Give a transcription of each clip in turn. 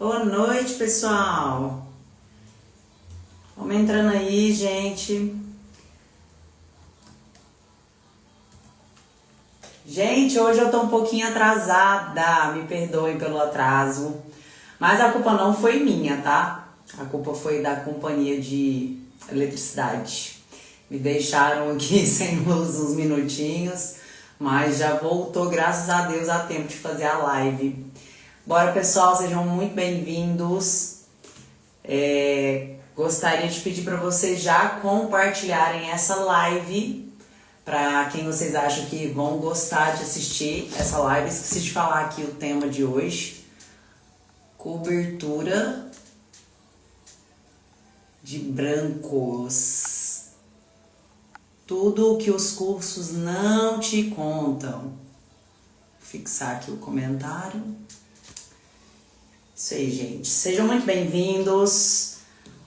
Boa noite, pessoal. Vamos entrando aí, gente. Gente, hoje eu tô um pouquinho atrasada, me perdoem pelo atraso. Mas a culpa não foi minha, tá? A culpa foi da companhia de eletricidade. Me deixaram aqui sem luz uns minutinhos, mas já voltou, graças a Deus, a tempo de fazer a live. Bora, pessoal, sejam muito bem-vindos. Gostaria de pedir para vocês já compartilharem essa live para quem vocês acham que vão gostar de assistir essa live. Esqueci de falar aqui o tema de hoje: cobertura de brancos. Tudo o que os cursos não te contam. Vou fixar aqui o comentário. Isso aí, gente. Sejam muito bem-vindos.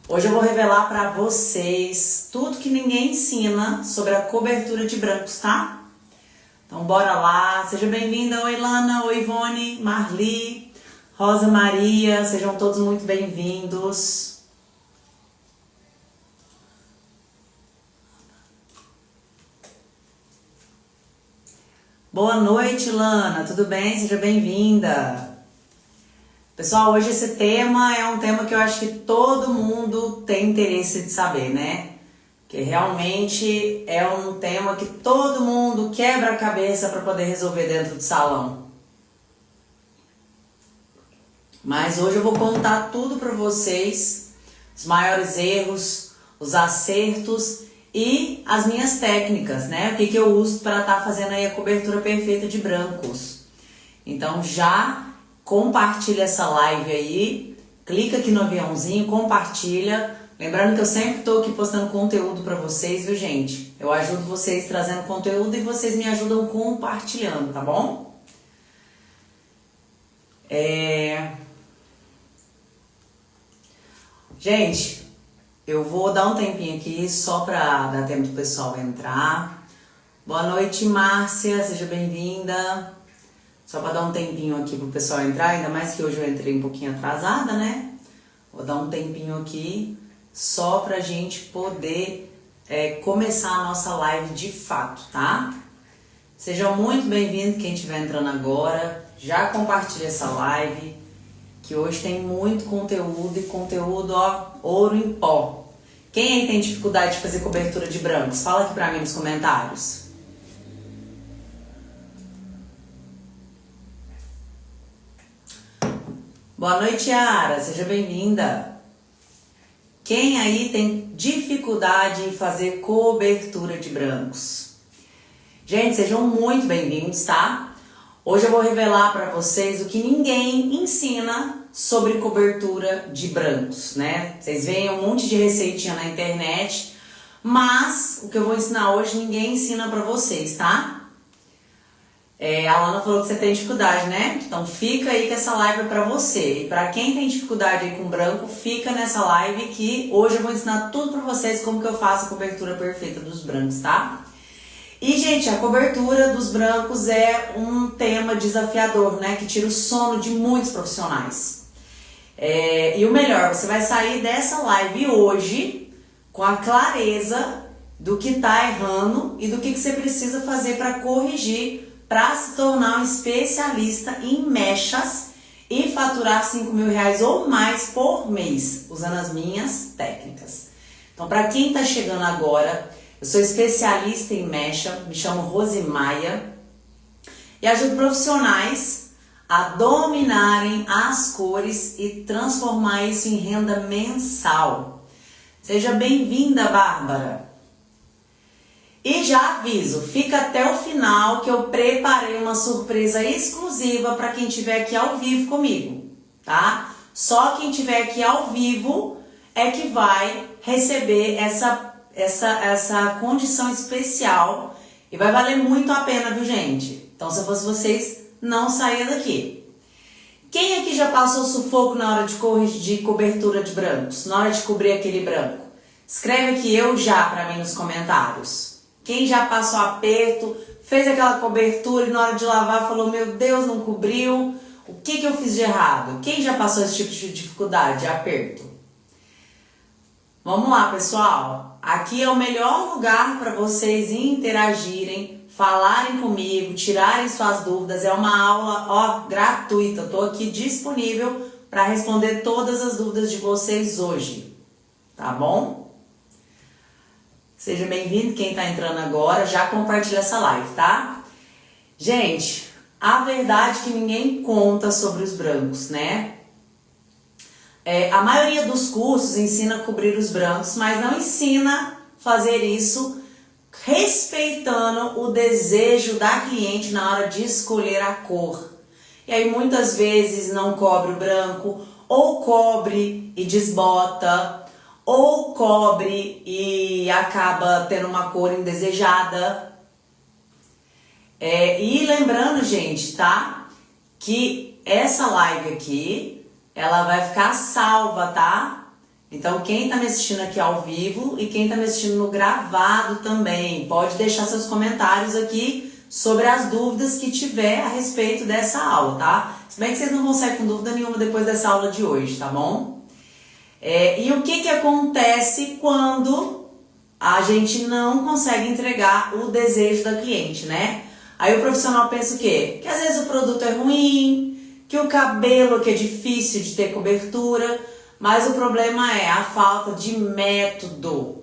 Hoje eu vou revelar para vocês tudo que ninguém ensina sobre a cobertura de brancos, tá? Então bora lá. Seja bem-vinda. Oi, Lana. Oi, Ivone, Marli, Rosa Maria. Sejam todos muito bem-vindos. Boa noite, Lana. Tudo bem? Seja bem-vinda. Pessoal, hoje esse tema é um tema que eu acho que todo mundo tem interesse de saber, né? Que realmente é um tema que todo mundo quebra a cabeça para poder resolver dentro do salão. Mas hoje eu vou contar tudo para vocês, os maiores erros, os acertos e as minhas técnicas, né? O que eu uso para estar fazendo aí a cobertura perfeita de brancos. Então já compartilha essa live aí, clica aqui no aviãozinho, compartilha. Lembrando que eu sempre estou aqui postando conteúdo para vocês, viu, gente? Eu ajudo vocês trazendo conteúdo e vocês me ajudam compartilhando, tá bom? Gente, eu vou dar um tempinho aqui só para dar tempo do pessoal entrar. Boa noite, Márcia, seja bem-vinda. Só para dar um tempinho aqui pro pessoal entrar, ainda mais que hoje eu entrei um pouquinho atrasada, né? Vou dar um tempinho aqui só pra gente poder começar a nossa live de fato, tá? Sejam muito bem-vindos quem estiver entrando agora. Já compartilha essa live, que hoje tem muito conteúdo e conteúdo, ó, ouro em pó. Quem aí tem dificuldade de fazer cobertura de brancos? Fala aqui pra mim nos comentários. Boa noite, Yara. Seja bem-vinda. Quem aí tem dificuldade em fazer cobertura de brancos? Gente, sejam muito bem-vindos, tá? Hoje eu vou revelar para vocês o que ninguém ensina sobre cobertura de brancos, né? Vocês veem um monte de receitinha na internet, mas o que eu vou ensinar hoje ninguém ensina para vocês, tá? A Lana falou que você tem dificuldade, né? Então fica aí que essa live é pra você. E pra quem tem dificuldade aí com branco, fica nessa live que hoje eu vou ensinar tudo pra vocês como que eu faço a cobertura perfeita dos brancos, tá? E, gente, a cobertura dos brancos é um tema desafiador, né? Que tira o sono de muitos profissionais. E o melhor, você vai sair dessa live hoje com a clareza do que tá errando e do que você precisa fazer pra corrigir, para se tornar um especialista em mechas e faturar R$5.000 ou mais por mês, usando as minhas técnicas. Então, para quem está chegando agora, eu sou especialista em mecha, me chamo Rosimaia e ajudo profissionais a dominarem as cores e transformar isso em renda mensal. Seja bem-vinda, Bárbara! E já aviso, fica até o final que eu preparei uma surpresa exclusiva para quem estiver aqui ao vivo comigo, tá? Só quem estiver aqui ao vivo é que vai receber essa condição especial e vai valer muito a pena, viu, gente? Então, se eu fosse vocês, não saia daqui. Quem aqui já passou sufoco na hora de cobertura de brancos, na hora de cobrir aquele branco? Escreve aqui eu já para mim nos comentários. Quem já passou aperto, fez aquela cobertura e na hora de lavar falou, meu Deus, não cobriu, o que eu fiz de errado? Quem já passou esse tipo de dificuldade, de aperto? Vamos lá, pessoal. Aqui é o melhor lugar para vocês interagirem, falarem comigo, tirarem suas dúvidas. É uma aula, gratuita. Eu tô aqui disponível para responder todas as dúvidas de vocês hoje, tá bom? Seja bem-vindo, quem tá entrando agora, já compartilha essa live, tá? Gente, a verdade é que ninguém conta sobre os brancos, né? A maioria dos cursos ensina a cobrir os brancos, mas não ensina a fazer isso respeitando o desejo da cliente na hora de escolher a cor. E aí muitas vezes não cobre o branco, ou cobre e desbota, ou cobre e acaba tendo uma cor indesejada. E lembrando, gente, tá? Que essa live aqui, ela vai ficar salva, tá? Então quem tá me assistindo aqui ao vivo e quem tá me assistindo no gravado também, pode deixar seus comentários aqui sobre as dúvidas que tiver a respeito dessa aula, tá? Se bem que vocês não vão sair com dúvida nenhuma depois dessa aula de hoje, tá bom? E o que acontece quando a gente não consegue entregar o desejo da cliente, né? Aí o profissional pensa o quê? Que às vezes o produto é ruim, que o cabelo que é difícil de ter cobertura, mas o problema é a falta de método.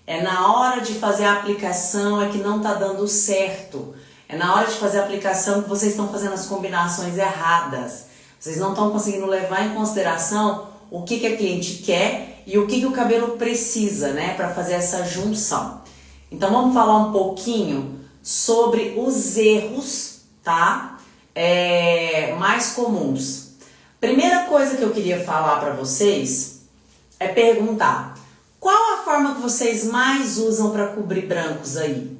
É na hora de fazer a aplicação é que não tá dando certo. É na hora de fazer a aplicação que vocês estão fazendo as combinações erradas. Vocês não estão conseguindo levar em consideração o que a cliente quer e o que o cabelo precisa, né, para fazer essa junção. Então vamos falar um pouquinho sobre os erros, tá? Mais comuns. Primeira coisa que eu queria falar para vocês é perguntar: qual a forma que vocês mais usam para cobrir brancos aí?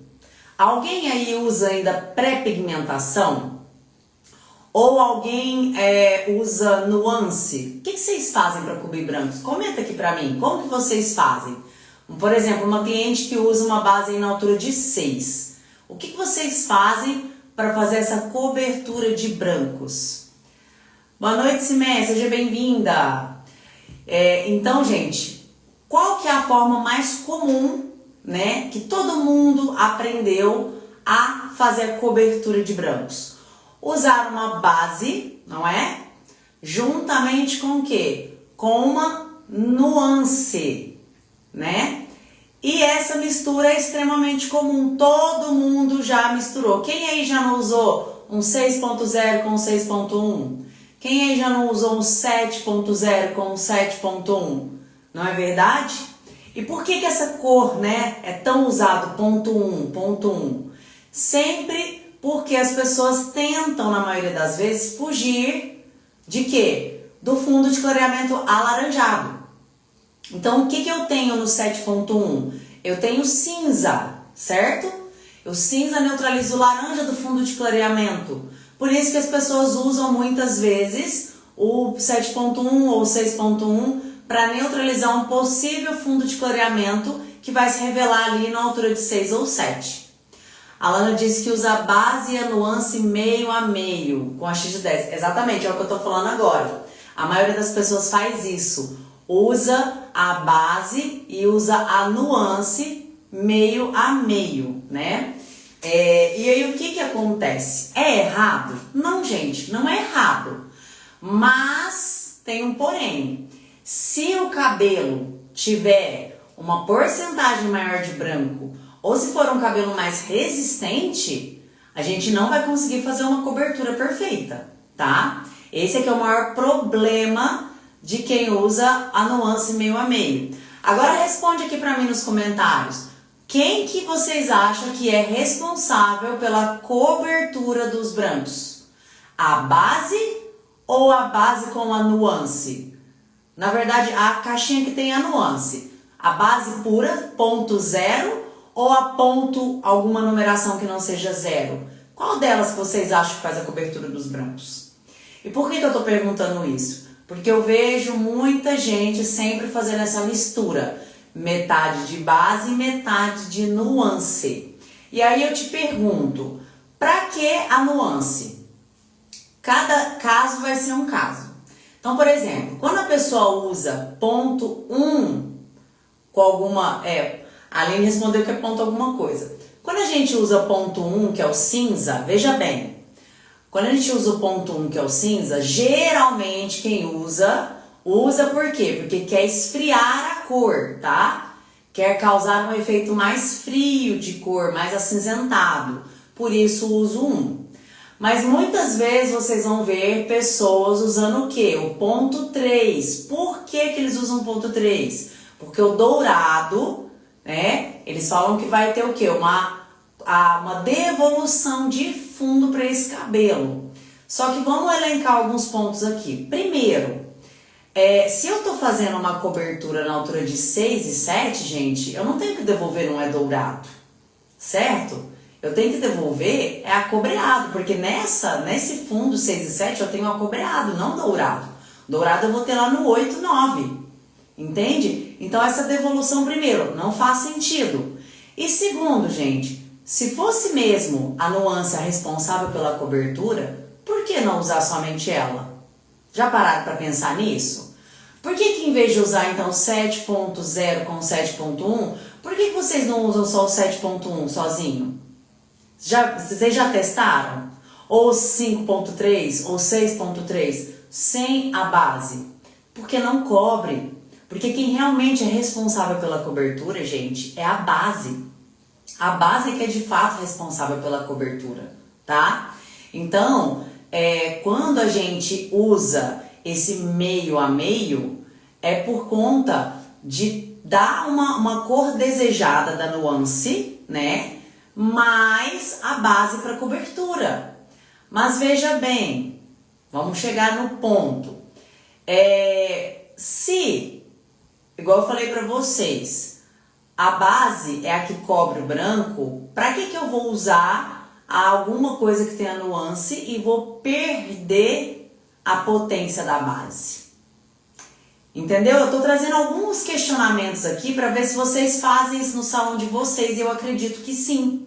Alguém aí usa ainda pré-pigmentação? Ou alguém usa nuance? O que vocês fazem para cobrir brancos? Comenta aqui para mim, como que vocês fazem? Por exemplo, uma cliente que usa uma base aí na altura de 6. O que vocês fazem para fazer essa cobertura de brancos? Boa noite, Simé, seja bem-vinda. Então, gente, qual que é a forma mais comum, né, que todo mundo aprendeu a fazer a cobertura de brancos? Usar uma base, não é? Juntamente com o quê? Com uma nuance, né? E essa mistura é extremamente comum, todo mundo já misturou. Quem aí já não usou um 6.0 com um 6.1? Quem aí já não usou um 7.0 com um 7.1? Não é verdade? E por que essa cor, né, é tão usado, ponto 1, ponto 1? Sempre porque as pessoas tentam, na maioria das vezes, fugir de quê? Do fundo de clareamento alaranjado. Então, o que eu tenho no 7.1? Eu tenho cinza, certo? O cinza neutraliza o laranja do fundo de clareamento. Por isso que as pessoas usam muitas vezes o 7.1 ou 6.1 para neutralizar um possível fundo de clareamento que vai se revelar ali na altura de 6 ou 7. A Lana disse que usa a base e a nuance meio a meio, com a X de 10. Exatamente, é o que eu tô falando agora. A maioria das pessoas faz isso. Usa a base e usa a nuance meio a meio, né? E aí o que acontece? É errado? Não, gente, não é errado. Mas tem um porém. Se o cabelo tiver uma porcentagem maior de branco, ou se for um cabelo mais resistente, a gente não vai conseguir fazer uma cobertura perfeita, tá? Esse aqui é o maior problema de quem usa a nuance meio a meio. Agora responde aqui pra mim nos comentários. Quem que vocês acham que é responsável pela cobertura dos brancos? A base ou a base com a nuance? Na verdade, a caixinha que tem a nuance. A base pura, ponto 0, ou a ponto alguma numeração que não seja 0? Qual delas que vocês acham que faz a cobertura dos brancos? E por que eu tô perguntando isso? Porque eu vejo muita gente sempre fazendo essa mistura. Metade de base e metade de nuance. E aí eu te pergunto, pra que a nuance? Cada caso vai ser um caso. Então, por exemplo, quando a pessoa usa ponto 1 com alguma... a Aline respondeu que é ponto alguma coisa. Quando a gente usa ponto 1, que é o cinza, veja bem, quando a gente usa o ponto 1, que é o cinza, geralmente quem usa por quê? Porque quer esfriar a cor, tá? Quer causar um efeito mais frio de cor, mais acinzentado. Por isso uso 1. Mas muitas vezes vocês vão ver pessoas usando o quê? O ponto 3. Por que eles usam o ponto 3? Porque o dourado, né? Eles falam que vai ter o quê? Uma devolução de fundo para esse cabelo. Só que vamos elencar alguns pontos aqui. Primeiro, se eu tô fazendo uma cobertura na altura de 6 e 7, gente, eu não tenho que devolver um dourado, certo? Eu tenho que devolver acobreado, porque nesse fundo 6 e 7 eu tenho acobreado, não dourado. Dourado eu vou ter lá no 8, 9, entende? Então essa devolução, primeiro, não faz sentido. E segundo, gente, se fosse mesmo a nuance a responsável pela cobertura, por que não usar somente ela? Já pararam para pensar nisso? Por que em vez de usar então 7.0 com 7.1, por que vocês não usam só o 7.1 sozinho? Vocês já testaram? Ou 5.3 ou 6.3 sem a base? Porque não cobre. Porque quem realmente é responsável pela cobertura, gente, é a base. A base que é de fato responsável pela cobertura, tá? Então, quando a gente usa esse meio a meio, é por conta de dar uma cor desejada da nuance, né? Mais a base para cobertura. Mas veja bem, vamos chegar no ponto. Se, igual eu falei para vocês, a base é a que cobre o branco, para que eu vou usar alguma coisa que tenha nuance e vou perder a potência da base? Entendeu? Eu tô trazendo alguns questionamentos aqui para ver se vocês fazem isso no salão de vocês, e eu acredito que sim.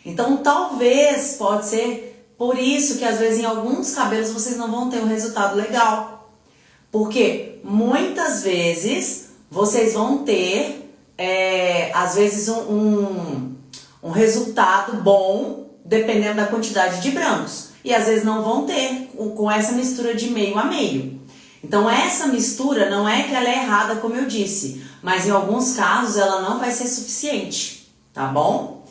Então, talvez, pode ser por isso que às vezes em alguns cabelos vocês não vão ter um resultado legal. Porque muitas vezes vocês vão ter, às vezes, um resultado bom, dependendo da quantidade de brancos. E às vezes não vão ter com essa mistura de meio a meio. Então essa mistura não é que ela é errada, como eu disse, mas em alguns casos ela não vai ser suficiente, tá bom?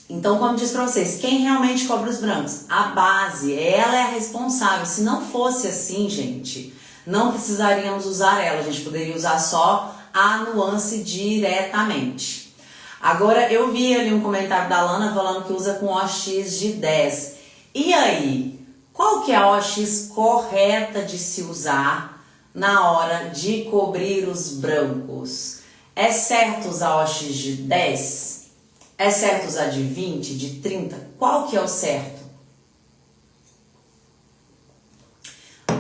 Então, como eu disse pra vocês, quem realmente cobre os brancos? A base, ela é a responsável. Se não fosse assim, gente, não precisaríamos usar ela, a gente poderia usar só a nuance diretamente. Agora, eu vi ali um comentário da Lana falando que usa com OX de 10. E aí? Qual que é a OX correta de se usar na hora de cobrir os brancos? É certo usar OX de 10? É certo usar de 20, de 30? Qual que é o certo?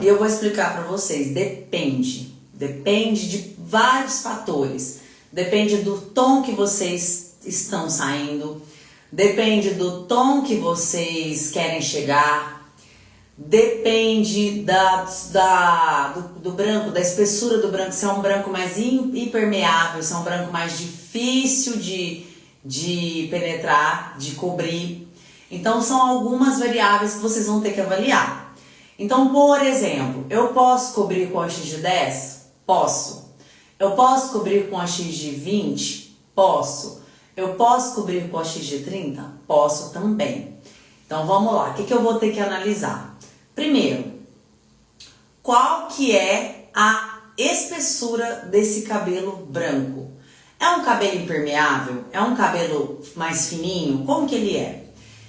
E eu vou explicar para vocês. Depende. Depende de vários fatores. Depende do tom que vocês estão saindo. Depende do tom que vocês querem chegar. Depende do branco, da espessura do branco, se é um branco mais impermeável, se é um branco mais difícil de penetrar, de cobrir. Então são algumas variáveis que vocês vão ter que avaliar. Então, por exemplo, eu posso cobrir com OX de 10? Posso. Eu posso cobrir com OX de 20? Posso. Eu posso cobrir com OX de 30? Posso também. Então vamos lá, o que eu vou ter que analisar? Primeiro, qual que é a espessura desse cabelo branco? É um cabelo impermeável? É um cabelo mais fininho? Como que ele é?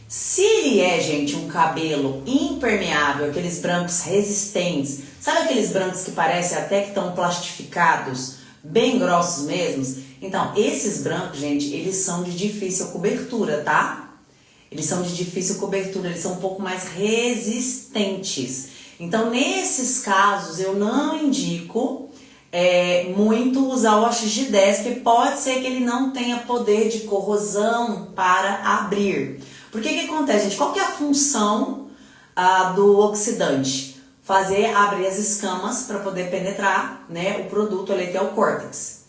Se ele é, gente, um cabelo impermeável, aqueles brancos resistentes, sabe aqueles brancos que parecem até que estão plastificados, bem grossos mesmos? Então, esses brancos, gente, eles são de difícil cobertura, tá? Eles são de difícil cobertura, eles são um pouco mais resistentes. Então, nesses casos, eu não indico muito usar o OX de 10, porque pode ser que ele não tenha poder de corrosão para abrir. Porque que acontece, gente? Qual que é a função do oxidante? Abrir as escamas para poder penetrar, né, o produto ali até o córtex.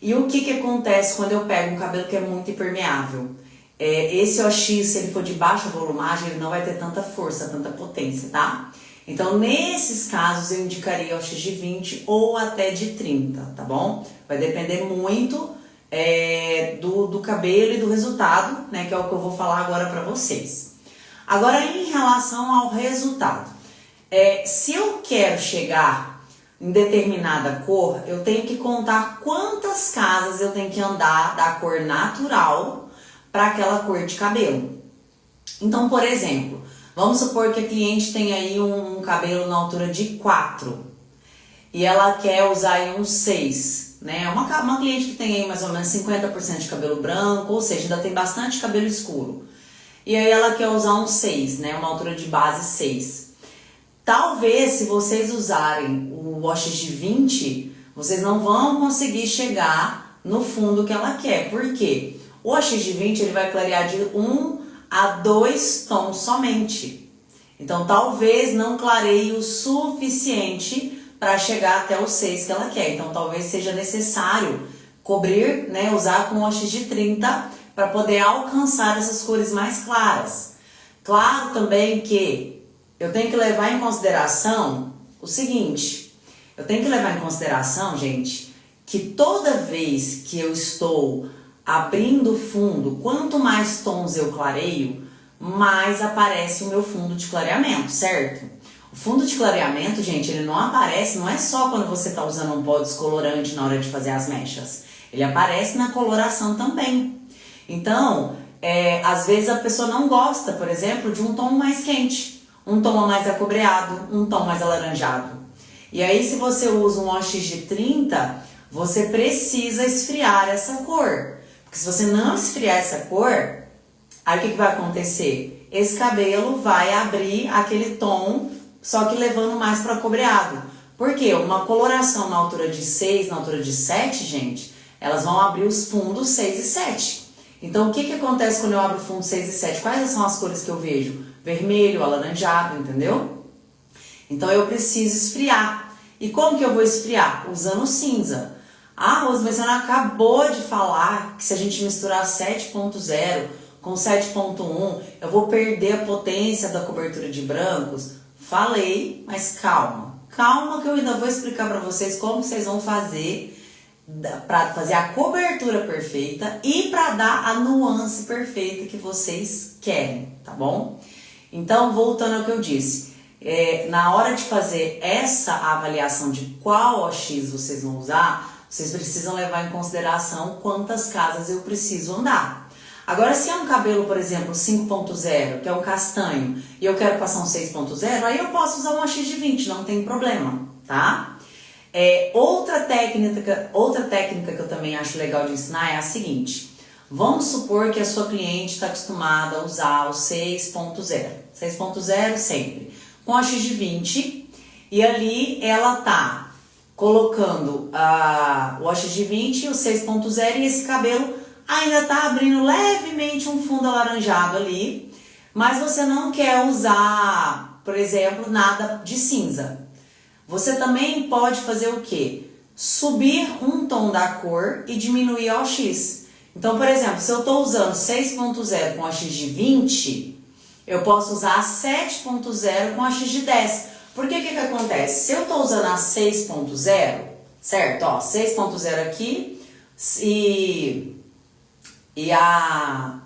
E o que acontece quando eu pego um cabelo que é muito impermeável? Esse OX, se ele for de baixa volumagem, ele não vai ter tanta força, tanta potência, tá? Então, nesses casos, eu indicaria OX de 20 ou até de 30, tá bom? Vai depender muito do cabelo e do resultado, né, que é o que eu vou falar agora para vocês. Agora, em relação ao resultado, se eu quero chegar em determinada cor, eu tenho que contar quantas casas eu tenho que andar da cor natural para aquela cor de cabelo. Então, por exemplo, vamos supor que a cliente tem aí um cabelo na altura de 4 e ela quer usar aí um 6, né? Uma cliente que tem aí mais ou menos 50% de cabelo branco, ou seja, ainda tem bastante cabelo escuro. E aí ela quer usar um 6, né? Uma altura de base 6. Talvez, se vocês usarem o OX de 20, vocês não vão conseguir chegar no fundo que ela quer. Por quê? O OX de 20 ele vai clarear de 1 a 2 tons somente. Então, talvez não clareie o suficiente para chegar até o 6 que ela quer. Então, talvez seja necessário cobrir, né, usar com o OX de 30 para poder alcançar essas cores mais claras. Claro também que eu tenho que levar em consideração o seguinte, gente, que toda vez que eu estou abrindo o fundo, quanto mais tons eu clareio, mais aparece o meu fundo de clareamento, certo? O fundo de clareamento, gente, ele não aparece, não é só quando você está usando um pó descolorante na hora de fazer as mechas. Ele aparece na coloração também. Então, às vezes a pessoa não gosta, por exemplo, de um tom mais quente. Um tom mais acobreado, um tom mais alaranjado. E aí, se você usa um OX de 30, você precisa esfriar essa cor. Porque se você não esfriar essa cor, aí o que vai acontecer? Esse cabelo vai abrir aquele tom, só que levando mais para acobreado. Por quê? Uma coloração na altura de 6, na altura de 7, gente, elas vão abrir os fundos 6 e 7. Então, o que acontece quando eu abro o fundo 6 e 7? Quais são as cores que eu vejo? Vermelho, alaranjado, entendeu? Então eu preciso esfriar. E como que eu vou esfriar? Usando cinza. Ah, Rose, mas você não acabou de falar que se a gente misturar 7.0 com 7.1, eu vou perder a potência da cobertura de brancos? Falei, mas calma. Calma que eu ainda vou explicar para vocês como vocês vão fazer para fazer a cobertura perfeita e para dar a nuance perfeita que vocês querem, tá bom? Então, voltando ao que eu disse, na hora de fazer essa avaliação de qual OX vocês vão usar, vocês precisam levar em consideração quantas casas eu preciso andar. Agora, se é um cabelo, por exemplo, 5.0, que é um castanho, e eu quero passar um 6.0, aí eu posso usar um OX de 20, não tem problema, tá? Outra técnica que eu também acho legal de ensinar é a seguinte. Vamos supor que a sua cliente está acostumada a usar o 6.0. 6.0 sempre. Com OX de 20. E ali ela está colocando o OX de 20 e o 6.0 e esse cabelo ainda está abrindo levemente um fundo alaranjado ali. Mas você não quer usar, por exemplo, nada de cinza. Você também pode fazer o quê? Subir um tom da cor e diminuir a OX. Então, por exemplo, se eu estou usando 6.0 com OX de 20, eu posso usar 7.0 com OX de 10. Porque o que acontece? Se eu estou usando a 6.0, certo? Ó, 6.0 aqui e a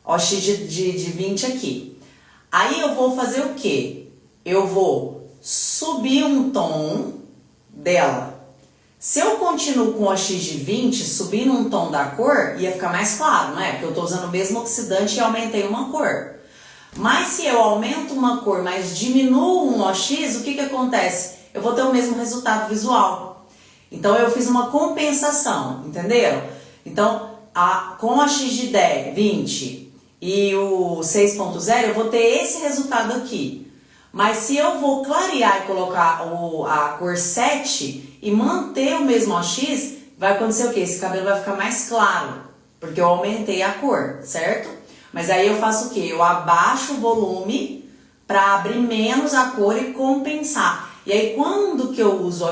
OX de 20 aqui. Aí eu vou fazer o quê? Eu vou subir um tom dela. Se eu continuo com o OX de 20, subindo um tom da cor, ia ficar mais claro, não é? Porque eu estou usando o mesmo oxidante e aumentei uma cor. Mas se eu aumento uma cor, mas diminuo um OX, o que acontece? Eu vou ter o mesmo resultado visual. Então eu fiz uma compensação, entenderam? Então, com o OX de 10, 20 e o 6.0, eu vou ter esse resultado aqui. Mas se eu vou clarear e colocar a cor 7 e manter o mesmo OX, vai acontecer o quê? Esse cabelo vai ficar mais claro, porque eu aumentei a cor, certo? Mas aí eu faço o quê? Eu abaixo o volume para abrir menos a cor e compensar. E aí quando eu uso o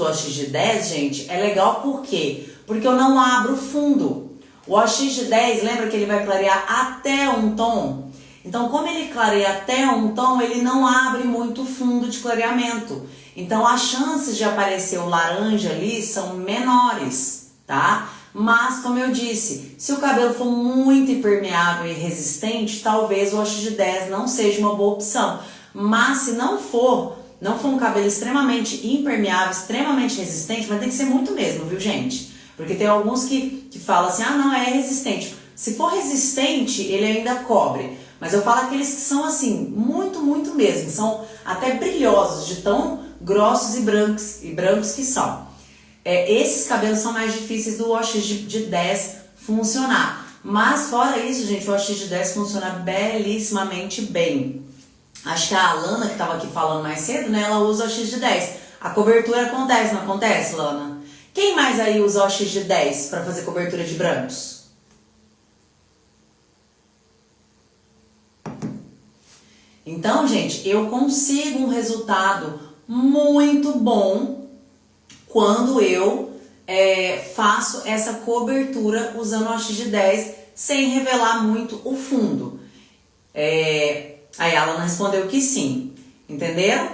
OX de 10, gente, é legal por quê? Porque eu não abro o fundo. O OX de 10, lembra que ele vai clarear até um tom? Então, como ele clareia até um tom, ele não abre muito o fundo de clareamento. Então, as chances de aparecer o laranja ali são menores, tá? Mas, como eu disse, se o cabelo for muito impermeável e resistente, talvez o OX de 10 não seja uma boa opção. Mas, se não for um cabelo extremamente impermeável, extremamente resistente, mas tem que ser muito mesmo, viu, gente? Porque tem alguns que falam assim, ah, não, é resistente. Se for resistente, ele ainda cobre. Mas eu falo aqueles que são assim, muito, muito mesmo. São até brilhosos, de tão grossos e brancos que são. Esses cabelos são mais difíceis do OX de 10 funcionar. Mas fora isso, gente, o OX de 10 funciona belíssimamente bem. Acho que a Lana, que estava aqui falando mais cedo, né, ela usa o OX de 10. A cobertura acontece, não acontece, Lana? Quem mais aí usa o OX de 10 para fazer cobertura de brancos? Então, gente, eu consigo um resultado muito bom quando eu faço essa cobertura usando o OX de 10 sem revelar muito o fundo. Aí a Alana respondeu que sim, entenderam?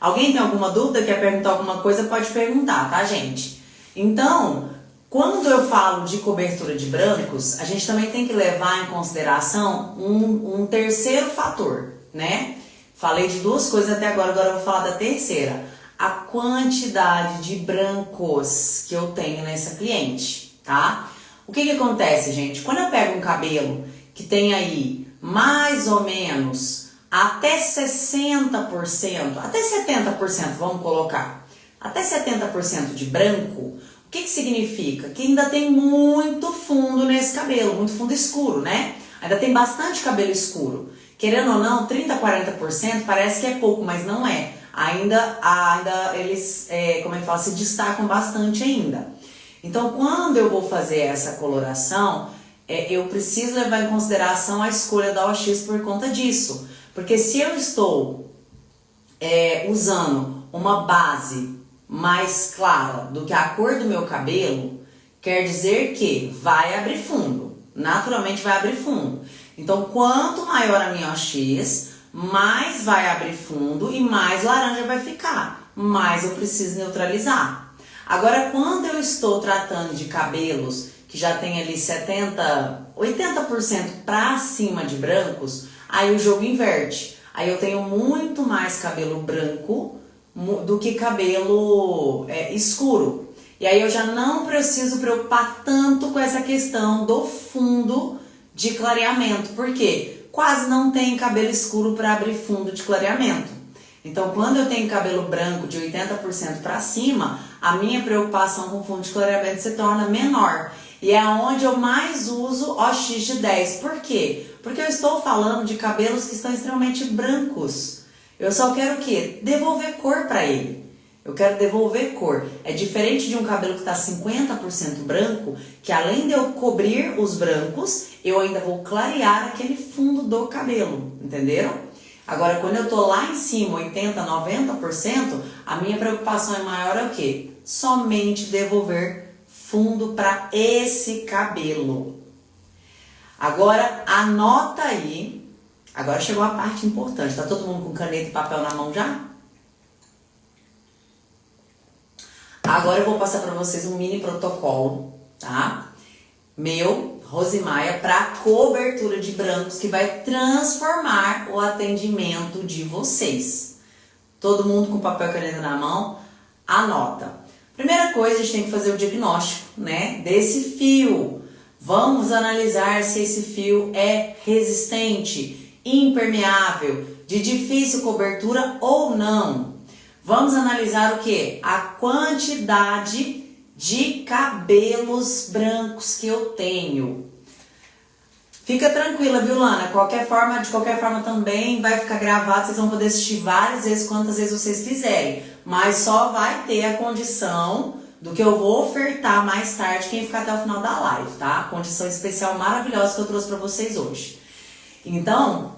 Alguém tem alguma dúvida, quer perguntar alguma coisa, pode perguntar, tá, gente? Então, quando eu falo de cobertura de brancos, a gente também tem que levar em consideração um terceiro fator, né? Falei de duas coisas até agora eu vou falar da terceira. A quantidade de brancos que eu tenho nessa cliente, tá? O que acontece, gente? Quando eu pego um cabelo que tem aí mais ou menos até 60%, até 70%, vamos colocar, até 70% de branco, o que significa? Que ainda tem muito fundo nesse cabelo, muito fundo escuro, né? Ainda tem bastante cabelo escuro. Querendo ou não, 30%, 40% parece que é pouco, mas não é. Ainda eles, se destacam bastante ainda. Então, quando eu vou fazer essa coloração, eu preciso levar em consideração a escolha da OX por conta disso. Porque se eu estou usando uma base mais clara do que a cor do meu cabelo, quer dizer que vai abrir fundo. Naturalmente vai abrir fundo. Então, quanto maior a minha OX, mais vai abrir fundo e mais laranja vai ficar. Mais eu preciso neutralizar. Agora, quando eu estou tratando de cabelos que já tem ali 70%, 80% para cima de brancos, aí o jogo inverte. Aí eu tenho muito mais cabelo branco do que cabelo escuro. E aí eu já não preciso preocupar tanto com essa questão do fundo de clareamento. Por quê? Quase não tem cabelo escuro para abrir fundo de clareamento. Então, quando eu tenho cabelo branco de 80% para cima, a minha preocupação com fundo de clareamento se torna menor. E é onde eu mais uso OX de 10. Por quê? Porque eu estou falando de cabelos que estão extremamente brancos. Eu só quero o quê? Devolver cor para ele. Eu quero devolver cor. É diferente de um cabelo que está 50% branco, que além de eu cobrir os brancos, eu ainda vou clarear aquele fundo do cabelo. Entenderam? Agora, quando eu tô lá em cima, 80%, 90%, a minha preocupação é maior é o quê? Somente devolver fundo para esse cabelo. Agora, anota aí. Agora chegou a parte importante. Tá todo mundo com caneta e papel na mão já? Agora eu vou passar para vocês um mini protocolo, tá? Meu, Rosimaia, para cobertura de brancos, que vai transformar o atendimento de vocês. Todo mundo com papel e caneta na mão, anota. Primeira coisa, a gente tem que fazer o diagnóstico, né, desse fio. Vamos analisar se esse fio é resistente, impermeável, de difícil cobertura ou não. Vamos analisar o quê? A quantidade de cabelos brancos que eu tenho. Fica tranquila, viu, Lana? De qualquer forma também vai ficar gravado, vocês vão poder assistir várias vezes, quantas vezes vocês quiserem. Mas só vai ter a condição do que eu vou ofertar mais tarde quem ficar até o final da live, tá? Condição especial maravilhosa que eu trouxe para vocês hoje. Então,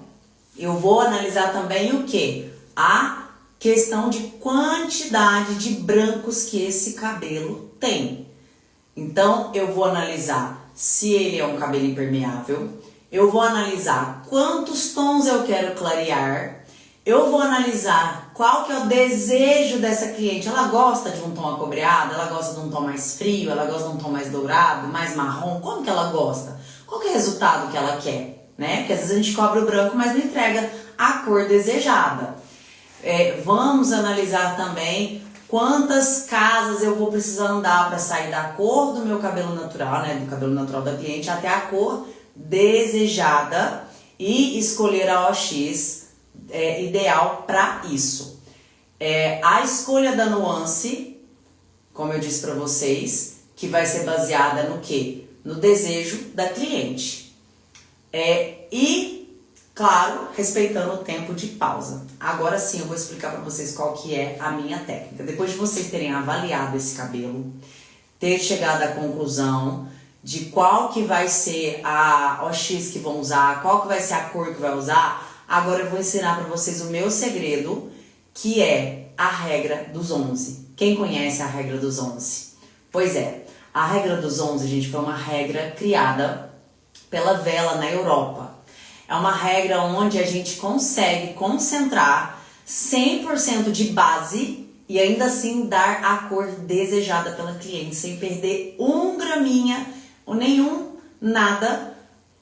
eu vou analisar também o quê? A questão de quantidade de brancos que esse cabelo tem. Então, eu vou analisar se ele é um cabelo impermeável, eu vou analisar quantos tons eu quero clarear, eu vou analisar qual que é o desejo dessa cliente. Ela gosta de um tom acobreado, ela gosta de um tom mais frio, ela gosta de um tom mais dourado, mais marrom, como que ela gosta? Qual que é o resultado que ela quer? Né? Porque às vezes a gente cobra o branco, mas não entrega a cor desejada. Vamos analisar também quantas casas eu vou precisar andar para sair da cor do meu cabelo natural, né, do cabelo natural da cliente, até a cor desejada e escolher a OX ideal para isso. A escolha da nuance, como eu disse para vocês, que vai ser baseada no quê? No desejo da cliente. E claro, respeitando o tempo de pausa. Agora sim eu vou explicar para vocês qual que é a minha técnica. Depois de vocês terem avaliado esse cabelo, ter chegado à conclusão de qual que vai ser a OX que vão usar, qual que vai ser a cor que vai usar, agora eu vou ensinar para vocês o meu segredo, que é a regra dos 11. Quem conhece a regra dos 11? Pois é, a regra dos 11, gente, foi uma regra criada pela Vela na Europa. É uma regra onde a gente consegue concentrar 100% de base e ainda assim dar a cor desejada pela cliente, sem perder um graminha ou nada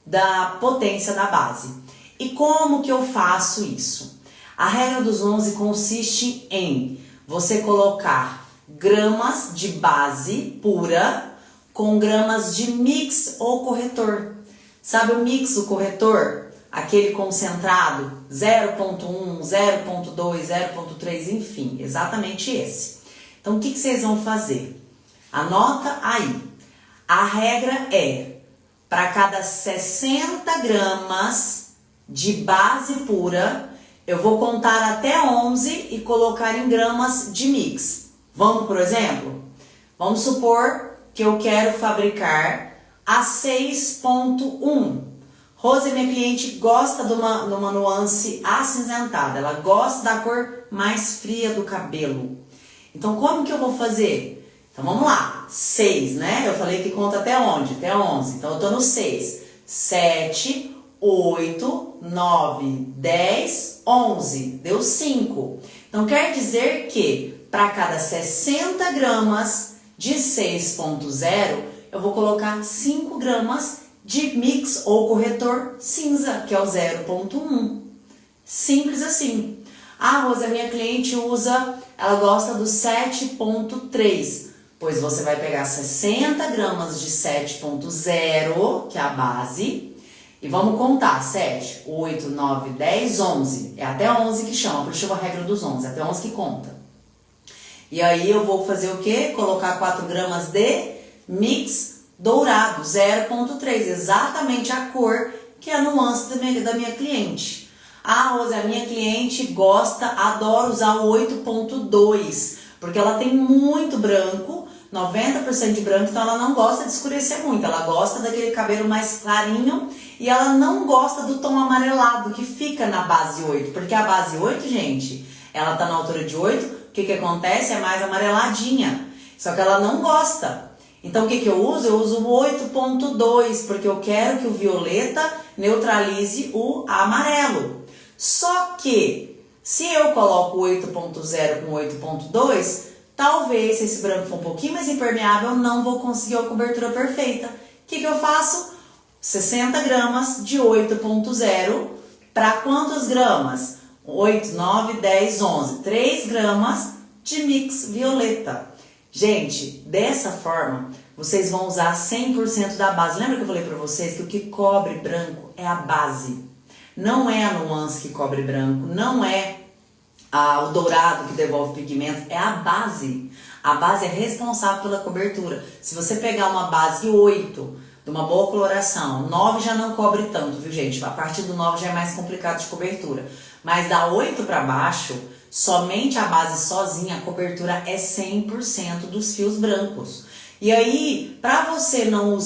da potência da base. E como que eu faço isso? A regra dos 11 consiste em você colocar gramas de base pura com gramas de mix ou corretor. Sabe o mix, o corretor? Aquele concentrado, 0.1, 0.2, 0.3, enfim, exatamente esse. Então, o que vocês vão fazer? Anota aí. A regra é, para cada 60 gramas de base pura, eu vou contar até 11 e colocar em gramas de mix. Vamos, por exemplo? Vamos supor que eu quero fabricar a 6.1. Rose, minha cliente, gosta de uma nuance acinzentada. Ela gosta da cor mais fria do cabelo. Então, como que eu vou fazer? Então, vamos lá. 6, né? Eu falei que conta até onde? Até 11. Então, eu tô no 6. 7, 8, 9, 10, 11. Deu 5. Então, quer dizer que para cada 60 gramas de 6.0, eu vou colocar 5 gramas de mix ou corretor cinza, que é o 0.1. Simples assim. Ah, Rosa, minha cliente ela gosta do 7.3. Pois você vai pegar 60 gramas de 7.0, que é a base, e vamos contar 7, 8, 9, 10, 11. É até 11 que chama, por isso chama a regra dos 11, até 11 que conta. E aí eu vou fazer o quê? Colocar 4 gramas de mix dourado, 0.3, exatamente a cor que é a nuance da minha cliente. Ah, Rosa, a minha cliente adora usar o 8.2, porque ela tem muito branco, 90% de branco, então ela não gosta de escurecer muito, ela gosta daquele cabelo mais clarinho e ela não gosta do tom amarelado que fica na base 8, porque a base 8, gente, ela tá na altura de 8, o que acontece? É mais amareladinha, só que ela não gosta. Então, o que eu uso? Eu uso o 8.2, porque eu quero que o violeta neutralize o amarelo. Só que, se eu coloco o 8.0 com 8.2, talvez, se esse branco for um pouquinho mais impermeável, eu não vou conseguir a cobertura perfeita. O que eu faço? 60 gramas de 8.0 para quantas gramas? 8, 9, 10, 11. 3 gramas de mix violeta. Gente, dessa forma, vocês vão usar 100% da base. Lembra que eu falei pra vocês que o que cobre branco é a base? Não é a nuance que cobre branco, não é o dourado que devolve pigmento, é a base. A base é responsável pela cobertura. Se você pegar uma base 8, de uma boa coloração, 9 já não cobre tanto, viu, gente? A partir do 9 já é mais complicado de cobertura. Mas da 8 para baixo, somente a base sozinha, a cobertura é 100% dos fios brancos. E aí, para você não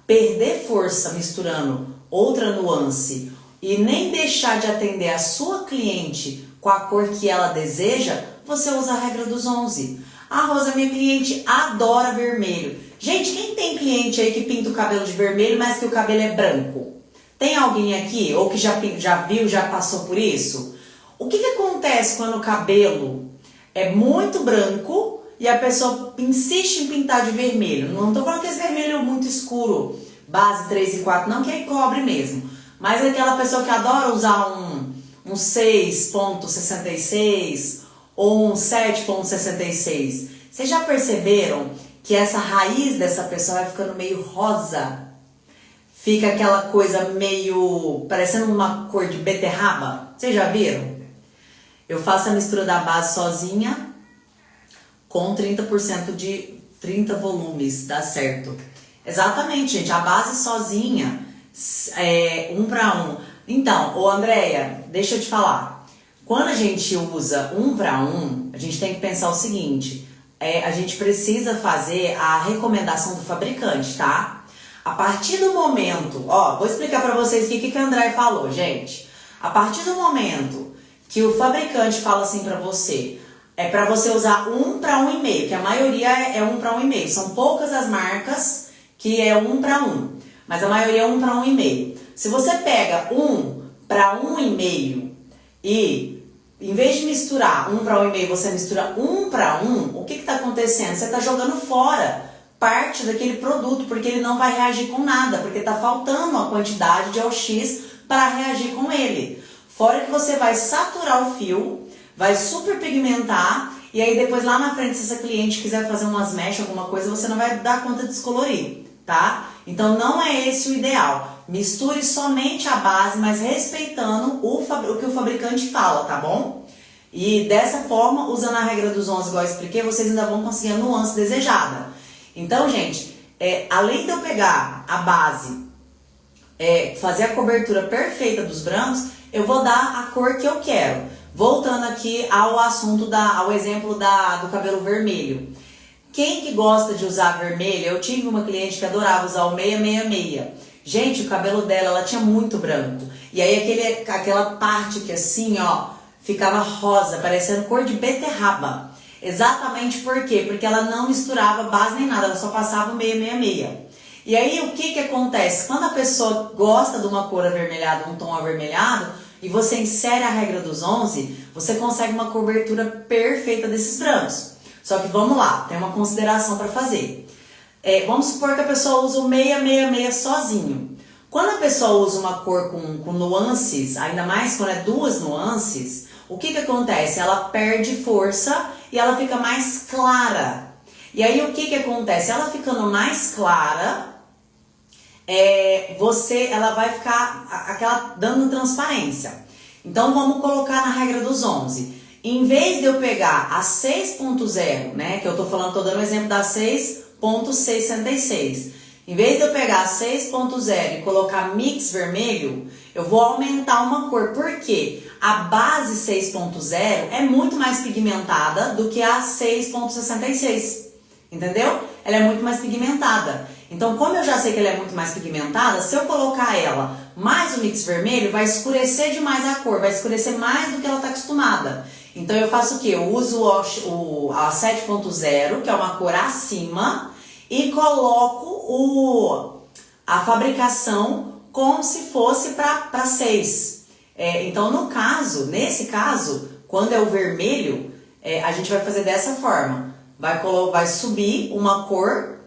perder força misturando outra nuance e nem deixar de atender a sua cliente com a cor que ela deseja, você usa a regra dos 11. Ah, Rosa, minha cliente adora vermelho. Gente, quem tem cliente aí que pinta o cabelo de vermelho, mas que o cabelo é branco? Tem alguém aqui, ou que já viu, já passou por isso? O que acontece quando o cabelo é muito branco e a pessoa insiste em pintar de vermelho? Não estou falando que esse vermelho muito escuro, base 3 e 4, não, que aí cobre mesmo. Mas aquela pessoa que adora usar um 6.66 ou um 7.66. Vocês já perceberam que essa raiz dessa pessoa vai ficando meio rosa? Fica aquela coisa meio parecendo uma cor de beterraba. Vocês já viram? Eu faço a mistura da base sozinha com 30% de 30 volumes, dá certo. Exatamente, gente, a base sozinha é 1 para 1. Então, ô Andréia, deixa eu te falar. Quando a gente usa 1 para 1, a gente tem que pensar o seguinte, a gente precisa fazer a recomendação do fabricante, tá? A partir do momento, vou explicar para vocês o que a Andréia falou, gente. A partir do momento que o fabricante fala assim para você, é para você usar 1 para 1,5, que a maioria é 1 para 1,5. São poucas as marcas que é 1 para 1, mas a maioria é 1 para 1,5. Se você pega 1 para 1,5 e em vez de misturar 1 para 1,5, você mistura 1 para 1, o que está acontecendo? Você está jogando fora parte daquele produto, porque ele não vai reagir com nada, porque está faltando uma quantidade de OX para reagir com ele. Fora que você vai saturar o fio, vai super pigmentar, e aí depois lá na frente, se essa cliente quiser fazer umas mechas, alguma coisa, você não vai dar conta de descolorir, tá? Então não é esse o ideal. Misture somente a base, mas respeitando o que o fabricante fala, tá bom? E dessa forma, usando a regra dos 11, igual eu expliquei, vocês ainda vão conseguir a nuance desejada. Então, gente, além de eu pegar a base, fazer a cobertura perfeita dos brancos, eu vou dar a cor que eu quero. Voltando aqui ao assunto, ao exemplo do cabelo vermelho. Quem que gosta de usar vermelho? Eu tive uma cliente que adorava usar o 666. Gente, o cabelo dela, ela tinha muito branco. E aí aquela parte que assim, ficava rosa, parecendo cor de beterraba. Exatamente por quê? Porque ela não misturava base nem nada, ela só passava o 666. E aí o que acontece? Quando a pessoa gosta de uma cor avermelhada, um tom avermelhado, e você insere a regra dos 11, você consegue uma cobertura perfeita desses brancos. Só que vamos lá, tem uma consideração para fazer. Vamos supor que a pessoa usa o 666 sozinho. Quando a pessoa usa uma cor com nuances, ainda mais quando é duas nuances, o que acontece? Ela perde força e ela fica mais clara. E aí o que acontece? Ela ficando mais clara, ela vai ficar dando transparência. Então vamos colocar na regra dos 11. Em vez de eu pegar a 6.0, né, que eu tô dando o exemplo da 6.66. Em vez de eu pegar a 6.0 e colocar mix vermelho, eu vou aumentar uma cor. Por quê? A base 6.0 é muito mais pigmentada do que a 6.66. Entendeu? Ela é muito mais pigmentada. Então, como eu já sei que ela é muito mais pigmentada, se eu colocar ela mais o mix vermelho, vai escurecer demais a cor, vai escurecer mais do que ela está acostumada. Então, eu faço o quê? Eu uso a 7.0, que é uma cor acima, e coloco a fabricação como se fosse para 6. Então, nesse caso, quando é o vermelho, a gente vai fazer dessa forma. Vai subir uma cor,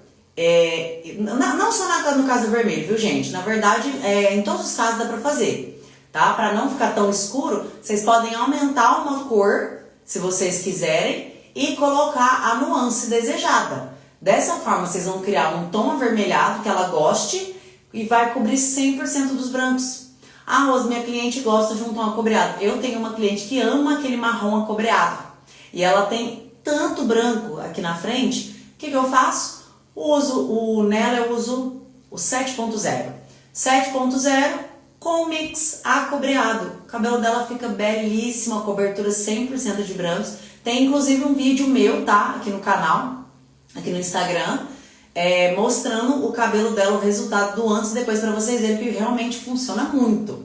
não só no caso do vermelho, viu, gente? Na verdade, em todos os casos dá pra fazer, tá? Pra não ficar tão escuro, vocês podem aumentar uma cor, se vocês quiserem, e colocar a nuance desejada. Dessa forma, vocês vão criar um tom avermelhado que ela goste e vai cobrir 100% dos brancos. Ah, Rose, minha cliente gosta de um tom acobreado. Eu tenho uma cliente que ama aquele marrom acobreado. E ela tem tanto branco aqui na frente, o que eu faço? Nela eu uso o 7.0. 7.0 com o mix acobreado. cabelo dela fica belíssimo, a cobertura 100% de brancos. Tem inclusive um vídeo meu, tá? Aqui no canal, aqui no Instagram, mostrando o cabelo dela, o resultado do antes e depois, pra vocês verem que realmente funciona muito.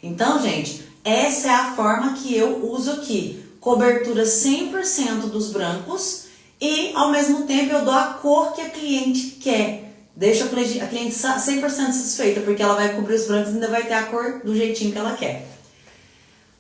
Então, gente, essa é a forma que eu uso aqui. Cobertura 100% dos brancos e, ao mesmo tempo, eu dou a cor que a cliente quer. Deixa a cliente 100% satisfeita, porque ela vai cobrir os brancos e ainda vai ter a cor do jeitinho que ela quer.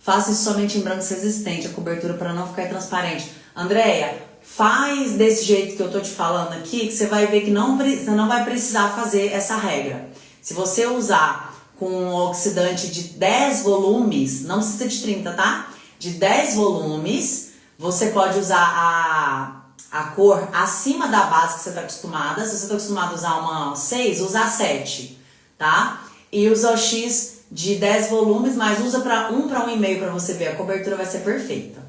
Faça isso somente em brancos resistente, a cobertura para não ficar transparente. Andréia, faz desse jeito que eu tô te falando aqui, que você vai ver que você não vai precisar fazer essa regra. Se você usar com um oxidante de 10 volumes, não precisa de 30, tá? De 10 volumes, você pode usar a cor acima da base que você está acostumada. Se você está acostumado a usar uma 6, usa a 7, tá? E usa o X de 10 volumes, mas usa para 1 para 1,5 para você ver. A cobertura vai ser perfeita.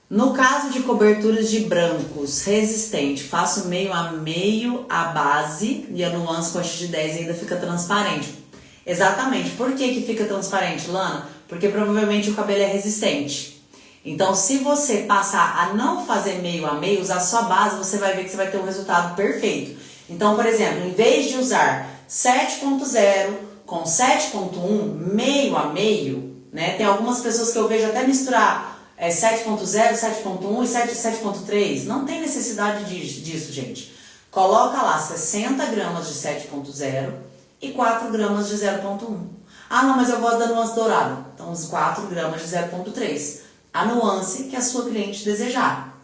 No caso de coberturas de brancos resistente, faço meio a meio a base e a nuance com a X de 10 ainda fica transparente. Exatamente. Por que fica transparente, Lana? Porque provavelmente o cabelo é resistente. Então, se você passar a não fazer meio a meio, usar só base, você vai ver que você vai ter um resultado perfeito. Então, por exemplo, em vez de usar 7.0 com 7.1, meio a meio, né? Tem algumas pessoas que eu vejo até misturar 7.0, 7.1 e 7.3. Não tem necessidade disso, gente. Coloca lá 60 gramas de 7.0 e 4 gramas de 0.1. Ah, não, mas eu gosto da nuance dourada. Então, uns 4 gramas de 0.3. A nuance que a sua cliente desejar.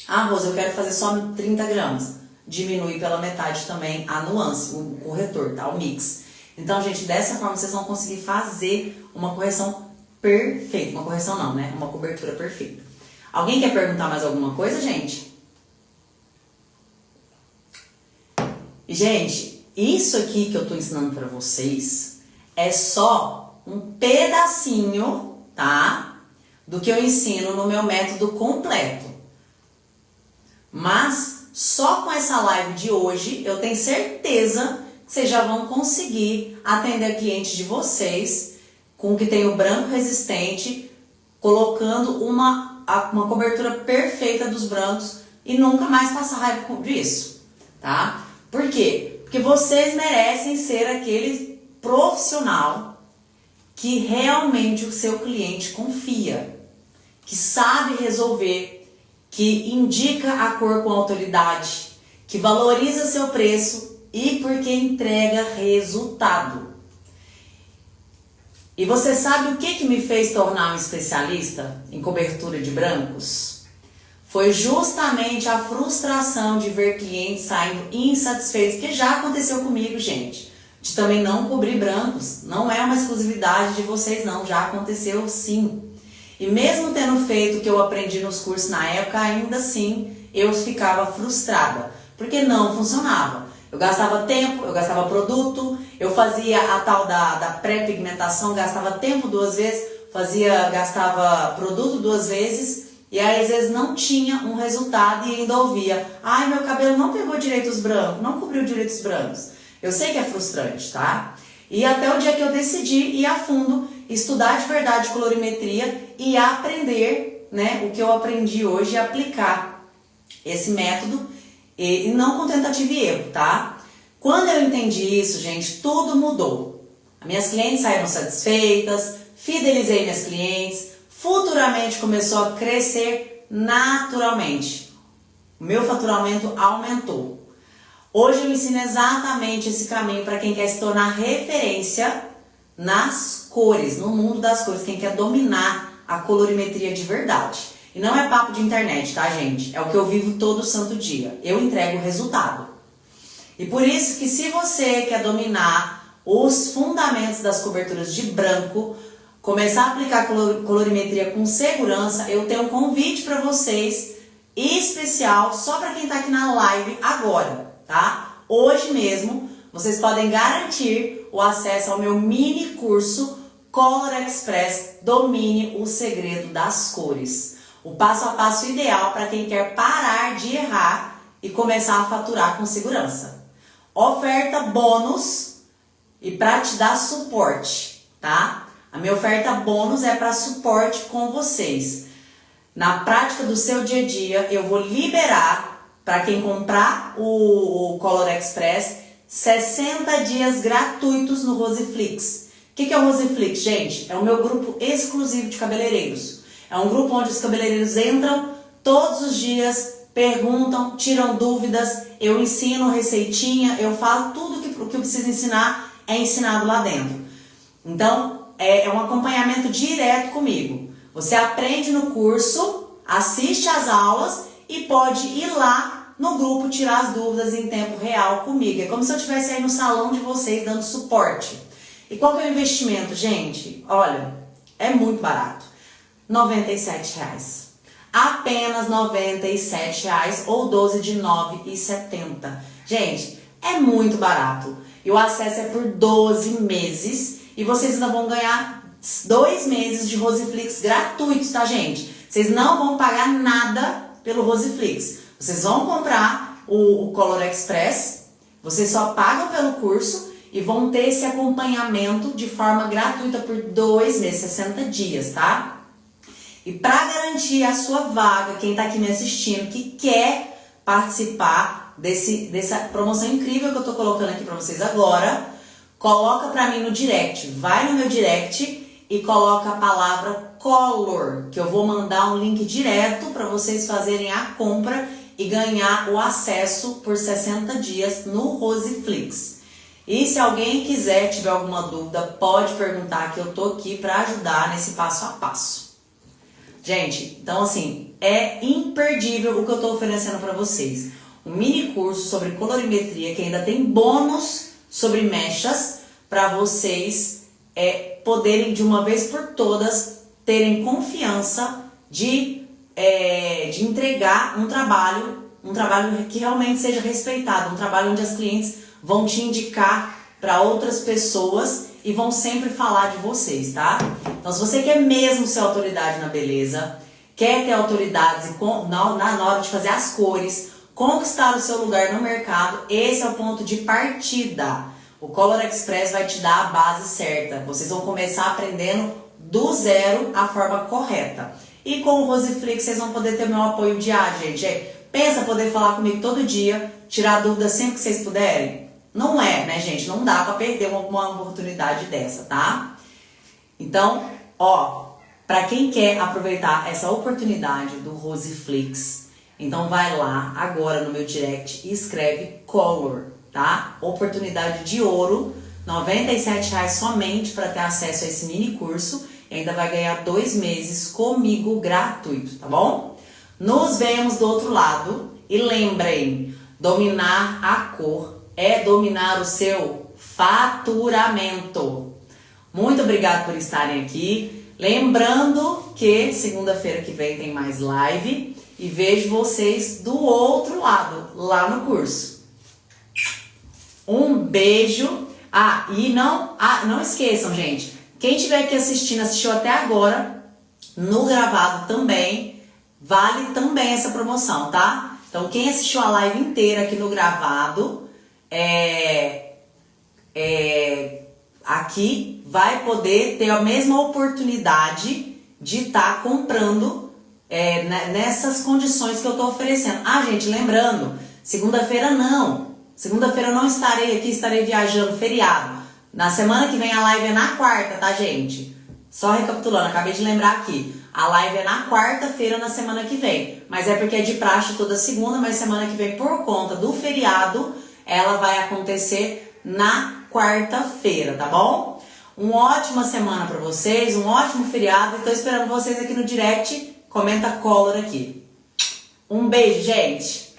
Ah, Rosa, eu quero fazer só 30 gramas. Diminui pela metade também a nuance, o corretor, tá? O mix. Então, gente, dessa forma vocês vão conseguir fazer uma correção perfeita. Uma correção não, né? Uma cobertura perfeita. Alguém quer perguntar mais alguma coisa, gente? E, gente, isso aqui que eu tô ensinando pra vocês é só um pedacinho, tá? Do que eu ensino no meu método completo. Mas só com essa live de hoje eu tenho certeza que vocês já vão conseguir atender a cliente de vocês com que tem o branco resistente, colocando uma cobertura perfeita dos brancos e nunca mais passar raiva disso, tá? Por quê? Porque vocês merecem ser aquele profissional que realmente o seu cliente confia, que sabe resolver, que indica a cor com autoridade, que valoriza seu preço e porque entrega resultado. E você sabe o que me fez tornar um especialista em cobertura de brancos? Foi justamente a frustração de ver clientes saindo insatisfeitos, que já aconteceu comigo, gente. De também não cobrir brancos. Não é uma exclusividade de vocês, não. Já aconteceu sim. E mesmo tendo feito o que eu aprendi nos cursos na época, ainda assim eu ficava frustrada. Porque não funcionava. Eu gastava tempo, eu gastava produto, eu fazia a tal da pré-pigmentação, gastava tempo 2 vezes, gastava produto 2 vezes, e aí às vezes não tinha um resultado e ainda ouvia: ai, meu cabelo não pegou direito os brancos, não cobriu direito os brancos. Eu sei que é frustrante, tá? E até o dia que eu decidi ir a fundo, estudar de verdade colorimetria e aprender, né, o que eu aprendi hoje e aplicar esse método, e não com tentativa e erro, tá? Quando eu entendi isso, gente, tudo mudou. As minhas clientes saíram satisfeitas, fidelizei minhas clientes, futuramente começou a crescer naturalmente. O meu faturamento aumentou. Hoje eu ensino exatamente esse caminho para quem quer se tornar referência nas cores, no mundo das cores, quem quer dominar a colorimetria de verdade. E não é papo de internet, tá, gente? É o que eu vivo todo santo dia. Eu entrego o resultado. E por isso que se você quer dominar os fundamentos das coberturas de branco, começar a aplicar colorimetria com segurança, eu tenho um convite para vocês especial só para quem está aqui na live agora, tá? Hoje mesmo, vocês podem garantir o acesso ao meu mini curso Color Express Domine o Segredo das Cores. O passo a passo ideal para quem quer parar de errar e começar a faturar com segurança. Oferta bônus e para te dar suporte, tá? A minha oferta bônus é para suporte com vocês. Na prática do seu dia a dia, eu vou liberar para quem comprar o Color Express 60 dias gratuitos no Roseflix. O que é o Roseflix, gente? É o meu grupo exclusivo de cabeleireiros. É um grupo onde os cabeleireiros entram todos os dias, perguntam, tiram dúvidas, eu ensino receitinha, eu falo tudo que eu preciso ensinar, é ensinado lá dentro. Então, é um acompanhamento direto comigo. Você aprende no curso, assiste às aulas e pode ir lá no grupo tirar as dúvidas em tempo real comigo. É como se eu estivesse aí no salão de vocês dando suporte. E qual que é o investimento, gente? Olha, é muito barato. R$ 97,00. Apenas R$ 97,00 ou 12 de R$ 9,70. Gente, é muito barato. E o acesso é por 12 meses. E vocês ainda vão ganhar 2 meses de Roseflix gratuitos, tá, gente? Vocês não vão pagar nada pelo Roseflix. Vocês vão comprar o Color Express, vocês só pagam pelo curso e vão ter esse acompanhamento de forma gratuita por 2 meses, 60 dias, tá? E para garantir a sua vaga, quem tá aqui me assistindo, que quer participar dessa promoção incrível que eu tô colocando aqui para vocês agora, coloca para mim no direct, vai no meu direct e coloca a palavra Color, que eu vou mandar um link direto para vocês fazerem a compra e ganhar o acesso por 60 dias no Roseflix. E se alguém quiser, tiver alguma dúvida, pode perguntar que eu tô aqui para ajudar nesse passo a passo. Gente, então assim, é imperdível o que eu tô oferecendo para vocês. Um mini curso sobre colorimetria que ainda tem bônus sobre mechas para vocês poderem de uma vez por todas terem confiança de entregar um trabalho que realmente seja respeitado, um trabalho onde as clientes vão te indicar para outras pessoas e vão sempre falar de vocês, tá? Então, se você quer mesmo ser autoridade na beleza, quer ter autoridade na hora de fazer as cores, conquistar o seu lugar no mercado, esse é o ponto de partida. O Color Express vai te dar a base certa. Vocês vão começar aprendendo do zero a forma correta. E com o Roseflix vocês vão poder ter meu apoio diário, gente. Pensa poder falar comigo todo dia, tirar dúvidas sempre que vocês puderem? Não é, né, gente? Não dá pra perder uma oportunidade dessa, tá? Então, pra quem quer aproveitar essa oportunidade do Roseflix, então vai lá agora no meu direct e escreve Color, tá? Oportunidade de ouro, R$ 97,00 somente para ter acesso a esse mini curso e ainda vai ganhar 2 meses comigo gratuito, tá bom? Nos vemos do outro lado e lembrem, dominar a cor é dominar o seu faturamento. Muito obrigado por estarem aqui. Lembrando que segunda-feira que vem tem mais live e vejo vocês do outro lado, lá no curso. Um beijo. E não esqueçam, gente. Quem estiver aqui assistiu até agora, no gravado também, vale também essa promoção, tá? Então, quem assistiu a live inteira aqui no gravado, aqui vai poder ter a mesma oportunidade de estar comprando nessas condições que eu tô oferecendo. Gente, lembrando, segunda-feira não estarei aqui, estarei viajando, feriado. Na semana que vem a live é na quarta, tá, gente? Só recapitulando, acabei de lembrar aqui. A live é na quarta-feira na semana que vem. Mas é porque é de praxe toda segunda, mas semana que vem, por conta do feriado, ela vai acontecer na quarta-feira, tá bom? Uma ótima semana pra vocês, um ótimo feriado. E tô esperando vocês aqui no direct. Comenta Color aqui. Um beijo, gente!